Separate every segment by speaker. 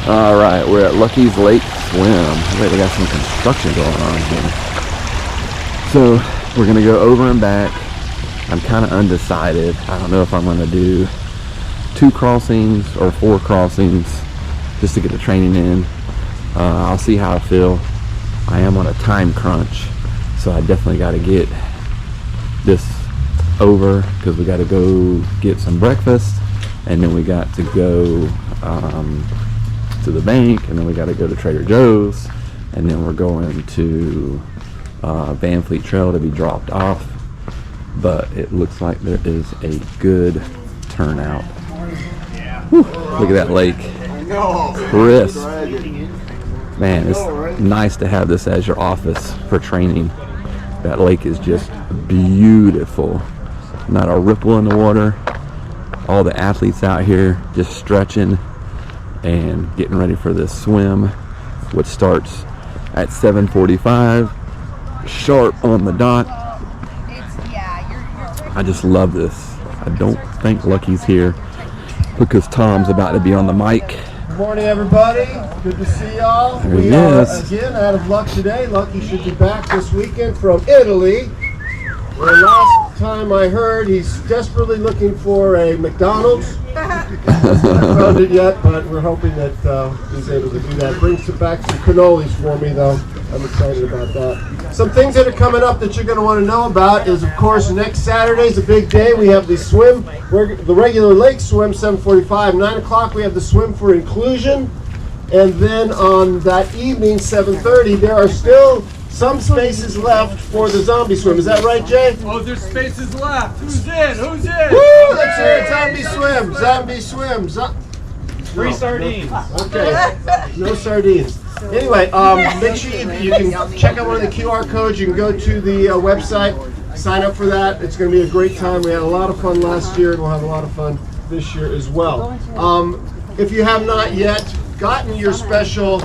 Speaker 1: All right, we're at Lucky's Lake Swim. Wait, they got some construction going on here. So we're gonna go over and back. I'm kind of undecided. I don't know if I'm gonna do 2 crossings or 4 crossings just to get the training in. I'll see how I feel. I am on a time crunch, so I definitely got to get this over because we got to go get some breakfast, and then we got to go to the bank, and then we got to go to Trader Joe's, and then we're going to Van Fleet Trail to be dropped off. But it looks like there is a good turnout. Whew, look at that lake. Crisp. Man, it's nice to have this as your office for training. That lake is just beautiful. Not a ripple in the water. All the athletes out here just stretching and getting ready for this swim, which starts at 7:45, sharp on the dot. I just love this. I don't think Lucky's here because Tom's about to be on the mic.
Speaker 2: Good morning, everybody. Good to see y'all.
Speaker 1: We are
Speaker 2: again out of luck today. Lucky should be back this weekend from Italy, where last time I heard he's desperately looking for a McDonald's. Haven't found it yet, but we're hoping that he's able to do that. Bring back some cannolis for me, though. I'm excited about that. Some things that are coming up that you're going to want to know about is, of course, next Saturday is a big day. We have the swim, the regular lake swim, 7:45, 9 o'clock. We have the swim for inclusion. And then on that evening, 7:30, there are still some spaces left for the zombie swim. Is that right, Jay?
Speaker 3: Oh, there's spaces left. Who's in? Who's in?
Speaker 2: Woo! Let's hear it. Zombie swim. Zombie swim.
Speaker 3: Free sardines.
Speaker 2: Okay. No sardines. Anyway, make sure you can check out one of the QR codes. You can go to the website, sign up for that. It's going to be a great time. We had a lot of fun last year, and we'll have a lot of fun this year as well. If you have not yet gotten your special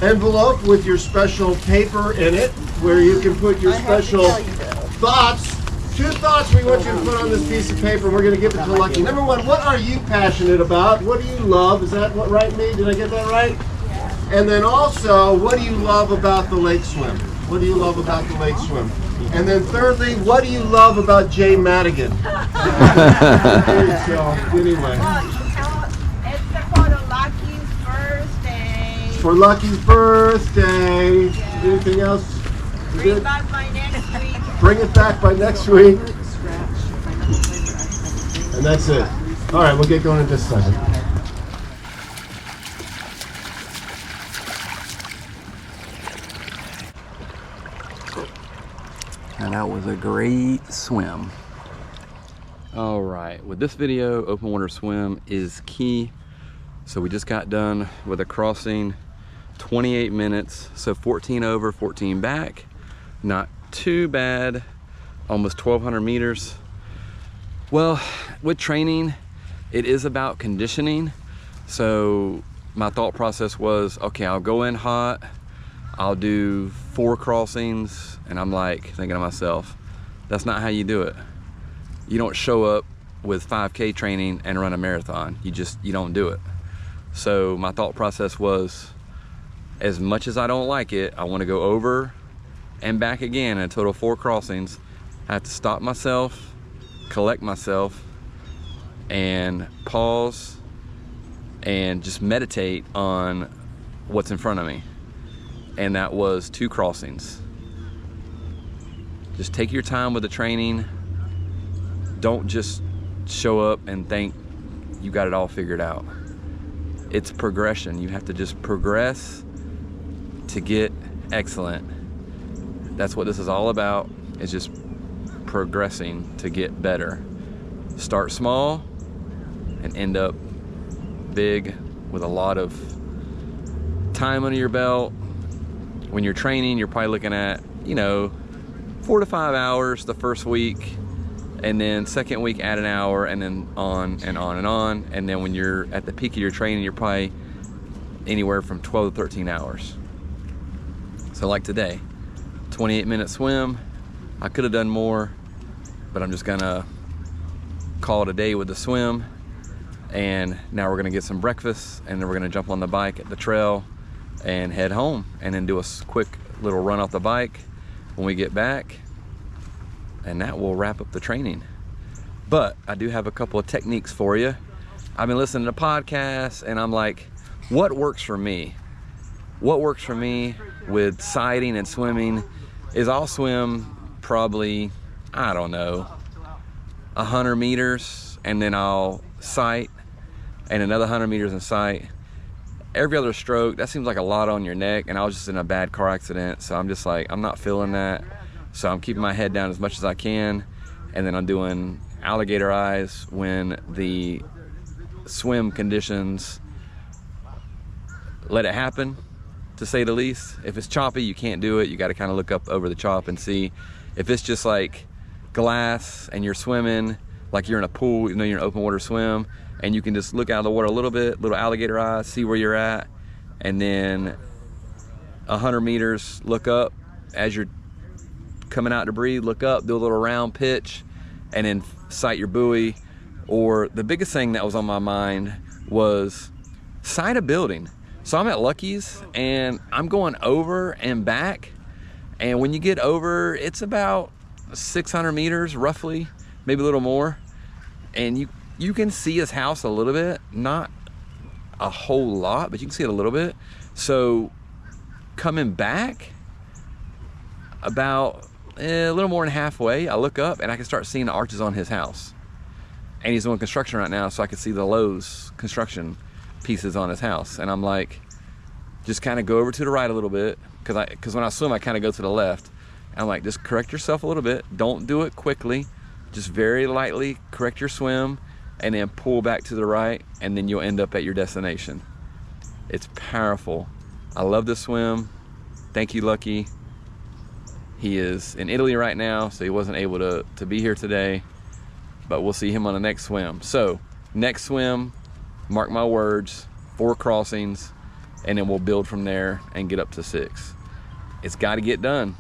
Speaker 2: envelope with your special paper in it, where you can put your special thoughts. 2 thoughts we want you to put on this piece of paper. We're going to give it to Lucky. Number 1, what are you passionate about? What do you love? Is that what right, me? Did I get that right? And then also, what do you love about the lake swim? What do you love about the lake swim? And then thirdly, what do you love about Jay Madigan? So, anyway. For Lucky's birthday. Anything else?
Speaker 4: Bring it back by next week.
Speaker 2: Bring it back by next week. And that's it. All right, we'll get going in just a second.
Speaker 1: And that was a great swim. All right, with this video, open water swim is key. So we just got done with a crossing, 28 minutes, so 14 over, 14 back. Not too bad, almost 1,200 meters. Well, with training, it is about conditioning. So my thought process was, okay, I'll go in hot, I'll do 4 crossings, and I'm like thinking to myself, that's not how you do it. You don't show up with 5K training and run a marathon. You don't do it. So my thought process was, as much as I don't like it, I want to go over and back again in a total of 4 crossings. I have to stop myself, collect myself, and pause and just meditate on what's in front of me. And that was 2 crossings. Just take your time with the training. Don't just show up and think you got it all figured out. It's progression. You have to just progress to get excellent. That's what this is all about, is just progressing to get better. Start small and end up big with a lot of time under your belt. When you're training, you're probably looking at, 4 to 5 hours the first week, and then second week add an hour, and then on and on and on. And then when you're at the peak of your training, you're probably anywhere from 12 to 13 hours. So like today, 28-minute swim. I could have done more, but I'm just gonna call it a day with the swim. And now we're gonna get some breakfast, and then we're gonna jump on the bike at the trail and head home, and then do a quick little run off the bike when we get back, and that will wrap up the training. But I do have a couple of techniques for you. I've been listening to podcasts, and I'm like, what works for me? What works for me with sighting and swimming is I'll swim probably, I don't know, 100 meters, and then I'll sight, and another 100 meters in sight. Every other stroke, that seems like a lot on your neck, and I was just in a bad car accident, so I'm just like, I'm not feeling that. So I'm keeping my head down as much as I can, and then I'm doing alligator eyes when the swim conditions let it happen, to say the least. If it's choppy, you can't do it. You got to kind of look up over the chop and see. If it's just like glass and you're swimming like you're in a pool, you know, you're in an open water swim, and you can just look out of the water a little bit, little alligator eyes, see where you're at, and then 100 meters, look up as you're coming out to breathe, look up, do a little round pitch, and then sight your buoy. Or the biggest thing that was on my mind was sight a building. So I'm at Lucky's, and I'm going over and back, and when you get over, it's about 600 meters roughly, maybe a little more, and you can see his house a little bit, not a whole lot, but you can see it a little bit. So coming back about a little more than halfway, I look up and I can start seeing the arches on his house, and he's doing construction right now, so I can see the Lowe's construction pieces on his house. And I'm like, just kind of go over to the right a little bit, because when I swim I kind of go to the left. And I'm like, just correct yourself a little bit, don't do it quickly, just very lightly correct your swim, and then pull back to the right, and then you'll end up at your destination. It's powerful. I love this swim. Thank you, Lucky. He is in Italy right now, so he wasn't able to be here today, but we'll see him on the next swim. So next swim, mark my words, 4 crossings, and then we'll build from there and get up to 6. It's got to get done.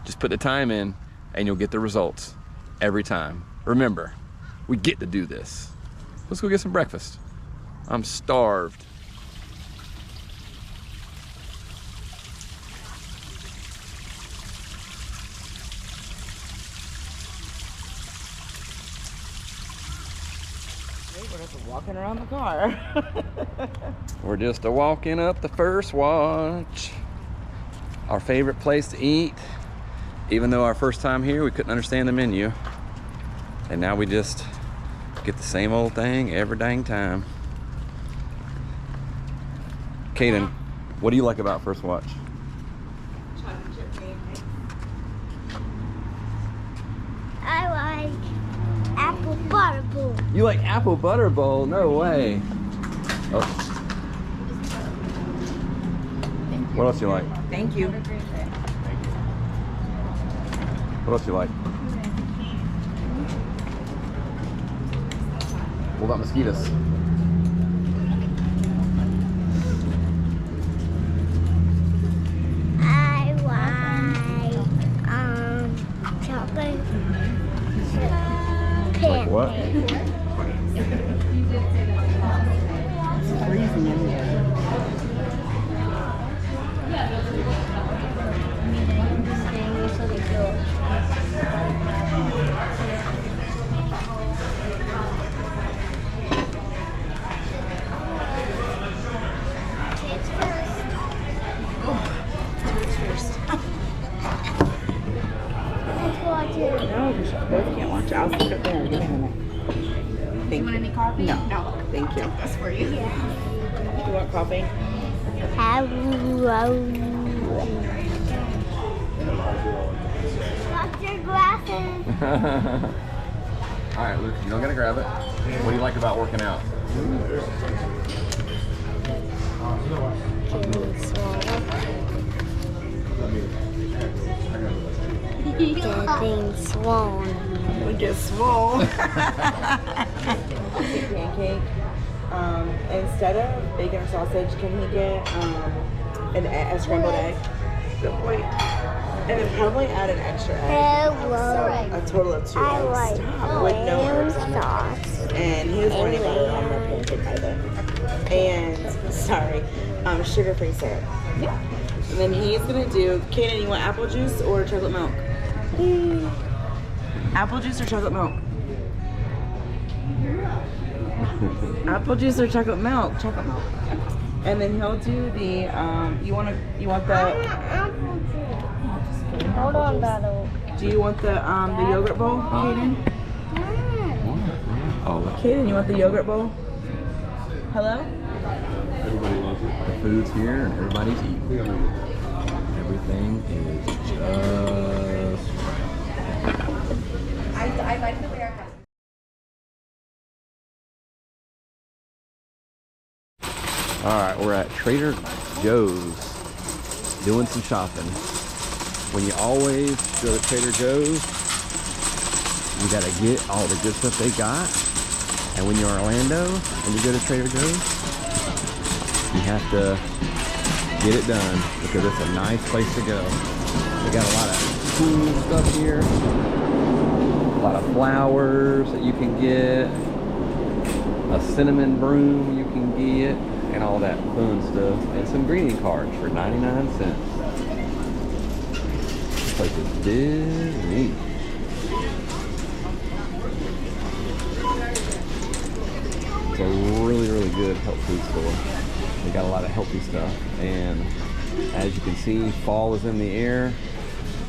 Speaker 1: Just put the time in and you'll get the results every time. Remember, we get to do this. Let's go get some breakfast. I'm starved.
Speaker 5: We're just walking around the car.
Speaker 1: We're just walking up the first watch. Our favorite place to eat. Even though our first time here, we couldn't understand the menu. And now we just get the same old thing every dang time. Kaden, what do you like about First Watch?
Speaker 4: Chocolate chip cake.
Speaker 6: I like apple butter bowl.
Speaker 1: You like apple butter bowl? No way. Oh. What else you like?
Speaker 5: Thank you.
Speaker 1: What else you like? What about mosquitoes?
Speaker 6: I like chocolate chip
Speaker 1: Like what?
Speaker 5: Freezing in there. No, you both can't watch it. I'll sit up there. Give me a minute. Thank you. Want any coffee? No. Thank you. That's for you. Yeah. You want coffee?
Speaker 6: Watch your glasses.
Speaker 1: All right, Luke, you don't gotta grab it. What do you like about working out?
Speaker 6: Getting swollen.
Speaker 5: We get swole. Pancake. Instead of bacon or sausage, can he get a scrambled egg? Good boy. And then probably add an extra egg. So a total of 2 eggs. Stop, with no herbs.
Speaker 6: Sauce.
Speaker 5: And his running butter on the pancake either. And, sorry, sugar-free syrup. Yeah. And then he's gonna do, Kaden, you want apple juice or chocolate milk? Apple juice or chocolate milk? Apple juice or chocolate milk? Chocolate milk. And then he'll do the, you want the,
Speaker 6: Hold on, Battle.
Speaker 5: do you want the yogurt bowl, Kaden?
Speaker 1: Oh,
Speaker 5: Kaden, you want the yogurt bowl? Hello?
Speaker 1: everybody loves it. The food's here and everybody's eating. Everything is just right.
Speaker 4: I like the way our house.
Speaker 1: Alright, we're at Trader Joe's doing some shopping. When you always go to Trader Joe's, you gotta get all the good stuff they got. And when you're in Orlando and you go to Trader Joe's, you have to get it done because it's a nice place to go. They got a lot of cool stuff here. A lot of flowers that you can get. A cinnamon broom you can get. And all that fun stuff. And some greeting cards for 99 cents. This place is Disney. It's a really, really good health food store. They got a lot of healthy stuff. And as you can see, fall is in the air.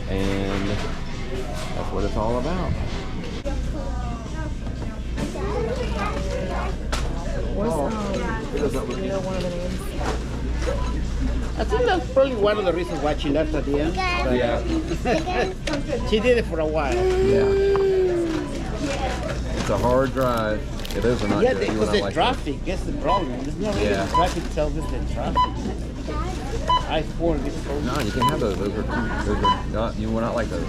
Speaker 1: And that's what it's all about.
Speaker 7: I think that's probably one of the reasons why she left at the end.
Speaker 1: Yeah.
Speaker 7: She did it for a while.
Speaker 1: Yeah. It's a hard drive. It is or not.
Speaker 7: Yeah,
Speaker 1: good. You
Speaker 7: because
Speaker 1: will
Speaker 7: the
Speaker 1: not like
Speaker 7: traffic gets the problem. It's not really
Speaker 1: Yeah.
Speaker 7: the traffic itself, it's the traffic. I-4 gets so...
Speaker 1: No, you can have those. Those are not. You will not like those.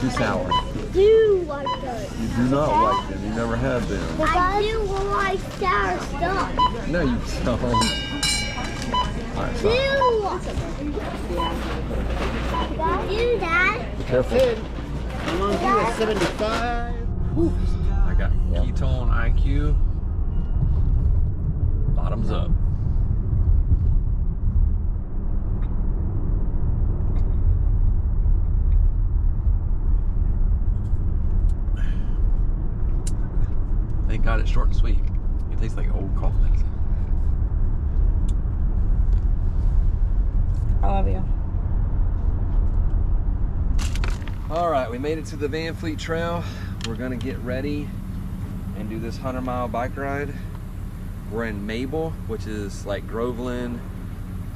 Speaker 1: Too sour.
Speaker 6: Do like those.
Speaker 1: You do not like them. You never have them.
Speaker 6: I do like sour stuff.
Speaker 1: No, you don't. All right,
Speaker 6: Do.
Speaker 1: stop.
Speaker 6: Do that.
Speaker 1: Be careful.
Speaker 7: I'm on here at 75.
Speaker 1: I got ketone IQ. Bottoms up. Thank God it's short and sweet. It tastes like old cough medicine.
Speaker 5: I love you.
Speaker 1: All right, we made it to the Van Fleet Trail. We're gonna get ready and do this 100-mile bike ride. We're in Mabel, which is like Groveland.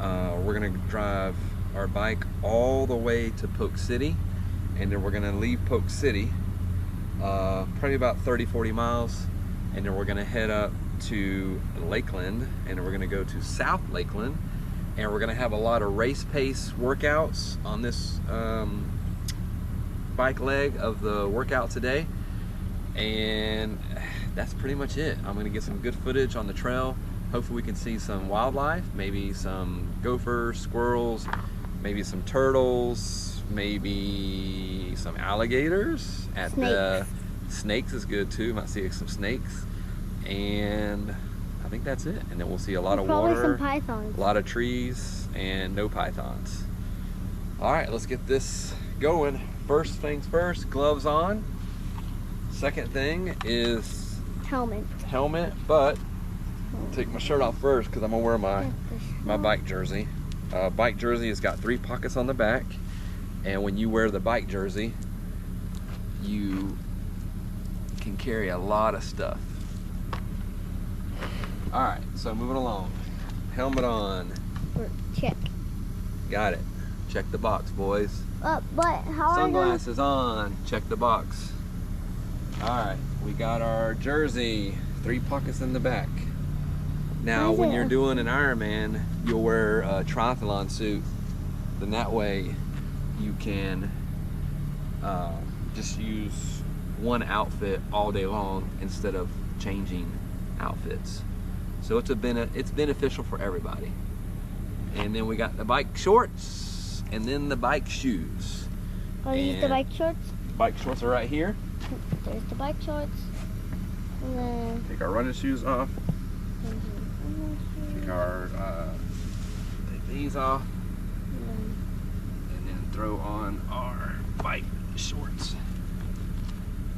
Speaker 1: We're gonna drive our bike all the way to Polk City, and then we're gonna leave Polk City, probably about 30-40 miles, and then we're gonna head up to Lakeland, and then we're gonna go to South Lakeland, and we're gonna have a lot of race pace workouts on this bike leg of the workout today. And that's pretty much it. I'm gonna get some good footage on the trail. Hopefully we can see some wildlife, maybe some gophers, squirrels, maybe some turtles, maybe some alligators at the snakes is good too. Might see some snakes, and I think that's it. And then we'll see a lot of
Speaker 6: Probably
Speaker 1: water,
Speaker 6: some pythons.
Speaker 1: a lot of trees, and no pythons. All right, let's get this going. First things first, gloves on. Second thing is
Speaker 6: Helmet.
Speaker 1: but I'll take my shirt off first because I'm gonna wear my bike jersey. Bike jersey has got 3 pockets on the back, and when you wear the bike jersey, you can carry a lot of stuff. All right, so moving along. Helmet on.
Speaker 6: Check.
Speaker 1: Got it. Check the box, boys.
Speaker 6: But how
Speaker 1: Sunglasses on. Check the box. All right, we got our jersey. 3 pockets in the back. Now, when you're doing an Ironman, you'll wear a triathlon suit. Then that way, you can just use one outfit all day long instead of changing outfits. So it's beneficial for everybody. And then we got the bike shorts, and then the bike shoes.
Speaker 6: Are these the bike shorts?
Speaker 1: Bike shorts are right here.
Speaker 6: There's the bike shorts. And then
Speaker 1: Take our running shoes off. Take these off. And then throw on our bike shorts.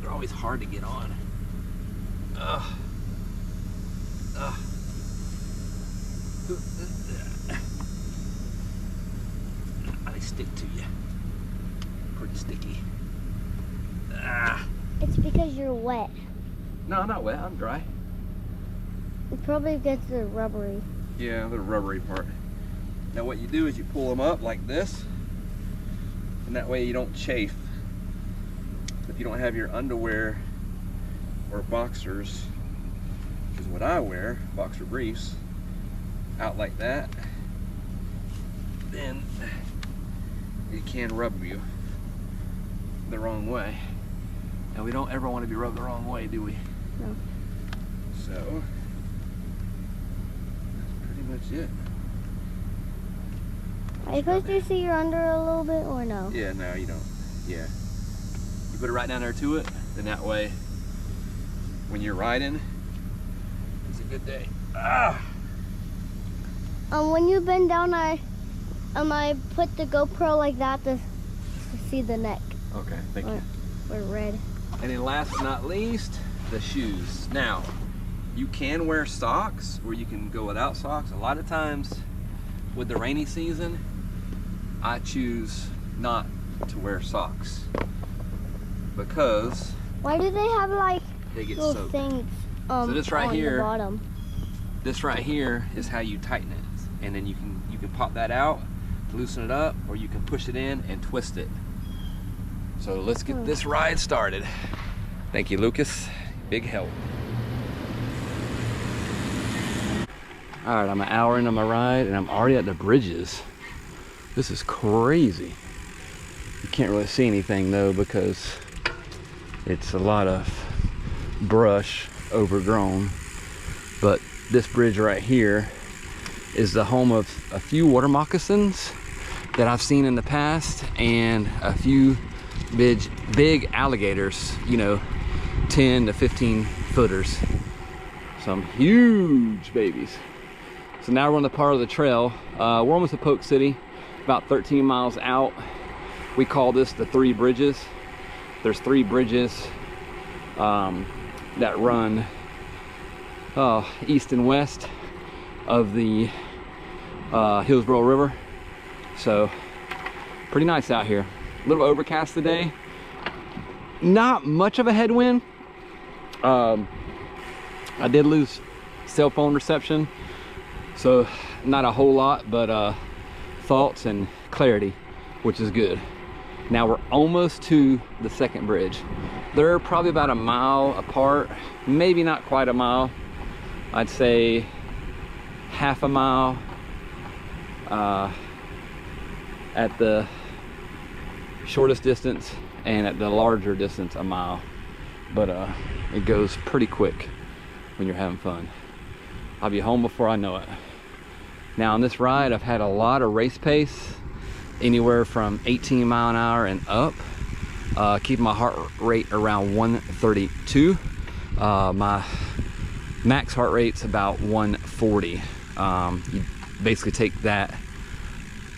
Speaker 1: They're always hard to get on. Ugh. Ugh. They stick to you. Pretty sticky. Ah.
Speaker 6: it's because you're wet.
Speaker 1: No, I'm not wet. I'm dry.
Speaker 6: It probably gets the rubbery.
Speaker 1: Yeah, the rubbery part. Now what you do is you pull them up like this, and that way you don't chafe. If you don't have your underwear or boxers, which is what I wear, boxer briefs, out like that, then it can rub you the wrong way. And we don't ever want to be rubbed the wrong way, do we?
Speaker 6: No.
Speaker 1: So, that's pretty much it.
Speaker 6: Are you supposed to see your under a little bit or no?
Speaker 1: Yeah, no, you don't. Yeah. You put it right down there to it, then that way, when you're riding, it's a good day. Ah!
Speaker 6: When you bend down, I put the GoPro like that to see the neck.
Speaker 1: Okay, thank you.
Speaker 6: Or red.
Speaker 1: And then last but not least, the shoes. Now, you can wear socks or you can go without socks. A lot of times with the rainy season, I choose not to wear socks because
Speaker 6: Why do they have like
Speaker 1: they get
Speaker 6: little
Speaker 1: soaked.
Speaker 6: things
Speaker 1: So this right
Speaker 6: on
Speaker 1: here,
Speaker 6: the bottom?
Speaker 1: this right here is how you tighten it. And then you can pop that out, loosen it up, or you can push it in and twist it. So let's get this ride started. Thank you, Lucas. Big help. All right, I'm an hour into my ride and I'm already at the bridges. This is crazy. You can't really see anything though because it's a lot of brush, overgrown. But this bridge right here is the home of a few water moccasins that I've seen in the past and a few big alligators, you know, 10 to 15 footers. Some huge babies. So now we're on the part of the trail. We're almost at Polk City, about 13 miles out. We call this the Three Bridges. There's 3 bridges that run east and west of the Hillsborough River. So pretty nice out here. A little overcast today. Not much of a headwind. I did lose cell phone reception, so not a whole lot, but thoughts and clarity, which is good. Now we're almost to the second bridge. They're probably about a mile apart, maybe not quite a mile. I'd say half a mile at the shortest distance, and at the larger distance a mile. But it goes pretty quick when you're having fun. I'll be home before I know it. Now on this ride I've had a lot of race pace, anywhere from 18 mile an hour and up, keeping my heart rate around 132. My max heart rate's about 140. You basically take that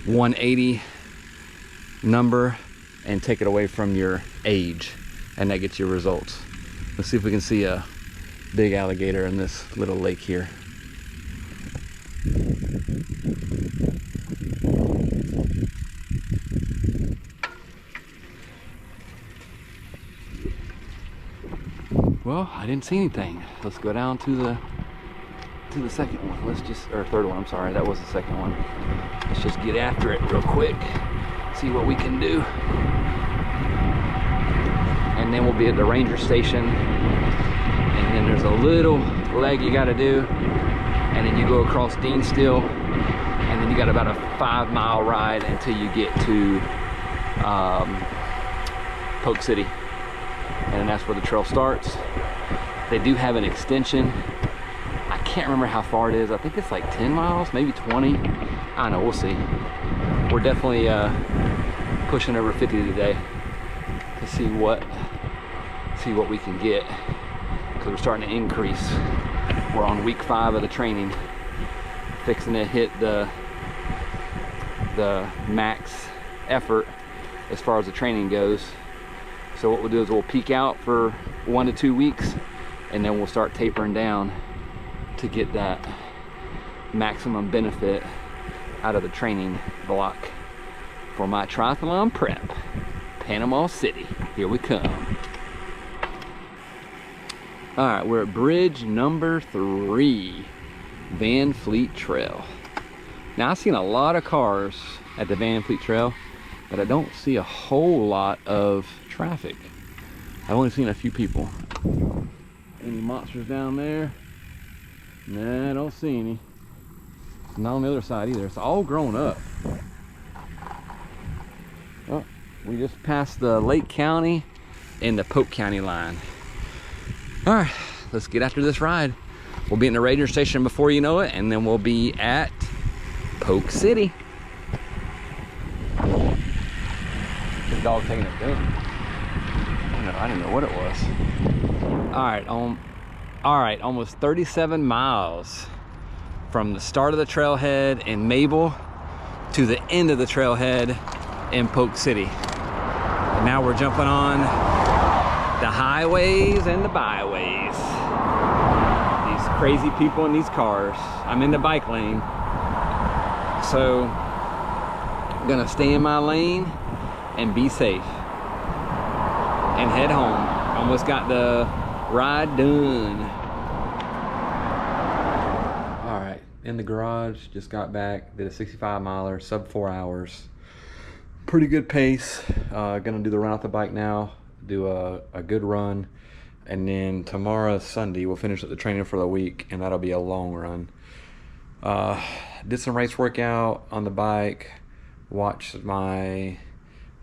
Speaker 1: 180 number and take it away from your age, and that gets your results. Let's see if we can see a big alligator in this little lake here. Well, I didn't see anything. Let's go down to the second one. Or third one, I'm sorry, that was the second one. Let's just get after it real quick, see what we can do. And then we'll be at the ranger station. And then there's a little leg you gotta do. And then you go across Dean Still. And then you got about a 5 mile ride until you get to Polk City. And then that's where the trail starts. They do have an extension. I can't remember how far it is. I think it's like 10 miles, maybe 20. I don't know, we'll see. We're definitely pushing over 50 today to see what we can get. because we're starting to increase. We're on week 5 of the training, fixing to hit the max effort as far as the training goes. So what we'll do is we'll peak out for 1 to 2 weeks, and then we'll start tapering down to get that maximum benefit out of the training block for my triathlon prep. Panama City, here we come. All right, we're at bridge number 3, Van Fleet Trail. Now, I've seen a lot of cars at the Van Fleet Trail, but I don't see a whole lot of traffic. I've only seen a few people. Any monsters down there? Nah, I don't see any. Not on the other side either. It's all grown up. Oh, we just passed the Lake County and the Polk County line. All right, let's get after this ride. We'll be in the ranger station before you know it, and then we'll be at Polk City. The dog taking a dump. I didn't know what it was. All right, almost 37 miles from the start of the trailhead in Mabel to the end of the trailhead in Polk City. And now we're jumping on the highways and the byways. These crazy people in these cars. I'm in the bike lane, so I'm gonna stay in my lane and be safe and head home. Almost got the ride done. All right, in the garage, just got back, did a 65 miler, sub 4 hours. Pretty good pace. Gonna do the run off the bike now, do a good run, and then tomorrow, Sunday, we'll finish up the training for the week, and that'll be a long run. Did some race workout on the bike, watched my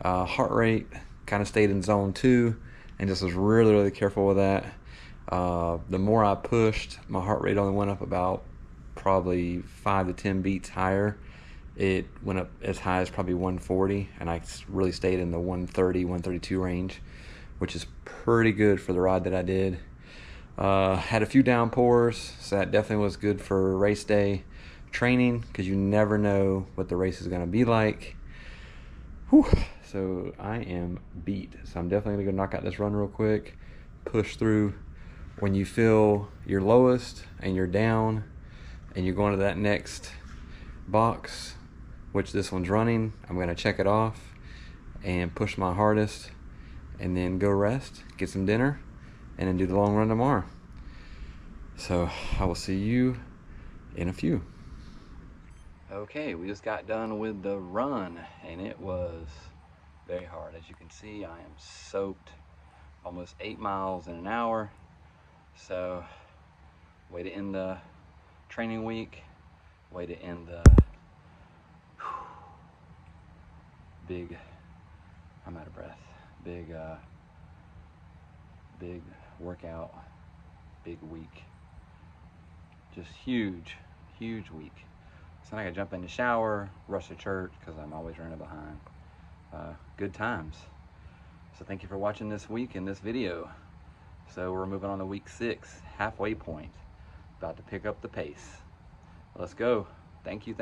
Speaker 1: heart rate, kind of stayed in zone 2, and just was really careful with that. The more I pushed, my heart rate only went up about probably 5 to 10 beats higher. It went up as high as probably 140, and I really stayed in the 130, 132 range, which is pretty good for the ride that I did. Had a few downpours, so that definitely was good for race day training, because you never know what the race is going to be like. Whew. So I am beat. So I'm definitely gonna go knock out this run real quick, push through. When you feel your lowest and you're down and you're going to that next box, which this one's running, I'm gonna check it off and push my hardest, and then go rest, get some dinner, and then do the long run tomorrow. So I will see you in a few. Okay, we just got done with the run, and it was very hard. As you can see, I am soaked, almost 8 miles in an hour. So way to end the training week, way to end the big, I'm out of breath, big workout, big week. Just huge week. So now I gotta jump in the shower, rush to church, because I'm always running behind. Good times. So thank you for watching this week in this video. So we're moving on to week 6, halfway point. About to pick up the pace. Let's go. Thank you.